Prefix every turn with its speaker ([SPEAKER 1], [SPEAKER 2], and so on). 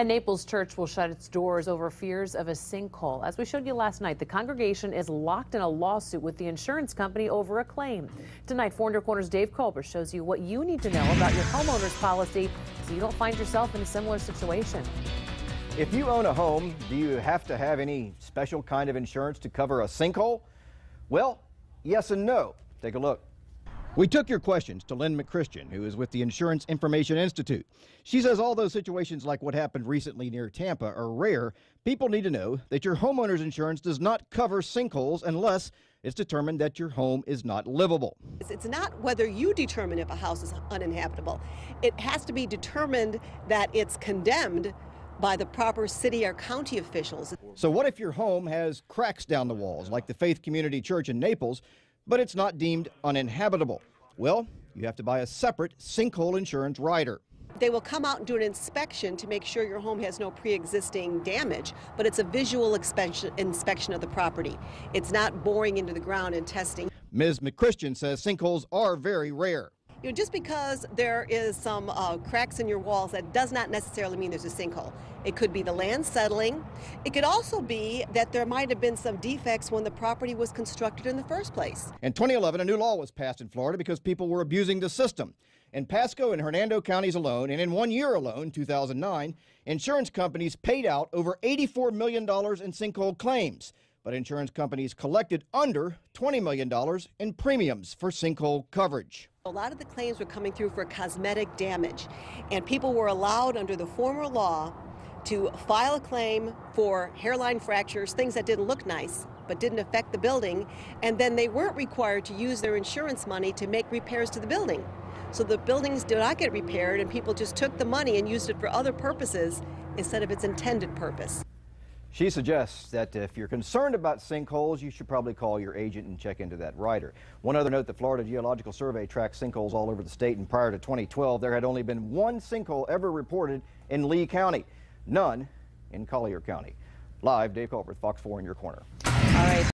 [SPEAKER 1] A Naples church will shut its doors over fears of a sinkhole. As we showed you last night, the congregation is locked in a lawsuit with the insurance company over a claim. Tonight, 4 Under Corner's Dave Culber shows you what you need to know about your homeowner's policy so you don't find yourself in a similar situation.
[SPEAKER 2] If you own a home, do you have to have any special kind of insurance to cover a sinkhole? Well, yes and no. Take a look. We took your questions to Lynn McChristian, who is with the Insurance Information Institute. She says although situations like what happened recently near Tampa are rare, people need to know that your homeowner's insurance does not cover sinkholes unless it's determined that your home is not livable.
[SPEAKER 3] It's not whether you determine if a house is uninhabitable. It has to be determined that it's condemned by the proper city or county officials.
[SPEAKER 2] So what if your home has cracks down the walls, like the Faith Community Church in Naples, but it's not deemed uninhabitable? Well, you have to buy a separate sinkhole insurance rider.
[SPEAKER 3] They will come out and do an inspection to make sure your home has no pre-existing damage, but it's a visual inspection of the property. It's not boring into the ground and testing.
[SPEAKER 2] Ms. McChristian says sinkholes are very rare.
[SPEAKER 3] Just because there is some cracks in your walls, that does not necessarily mean there's a sinkhole. It could be the land settling. It could also be that there might have been some defects when the property was constructed in the first place.
[SPEAKER 2] In 2011, a new law was passed in Florida because people were abusing the system. In Pasco and Hernando counties alone, and in 1 year alone, 2009, insurance companies paid out over $84 million in sinkhole claims. But insurance companies collected under $20 million in premiums for sinkhole coverage.
[SPEAKER 3] A lot of the claims were coming through for cosmetic damage, and people were allowed under the former law to file a claim for hairline fractures, things that didn't look nice but didn't affect the building, and then they weren't required to use their insurance money to make repairs to the building. So the buildings did not get repaired, and people just took the money and used it for other purposes instead of its intended purpose.
[SPEAKER 2] She suggests that if you're concerned about sinkholes, you should probably call your agent and check into that rider. One other note, the Florida Geological Survey tracks sinkholes all over the state, and prior to 2012, there had only been one sinkhole ever reported in Lee County, none in Collier County. Live, Dave Culver, Fox 4 in your corner.
[SPEAKER 1] All right.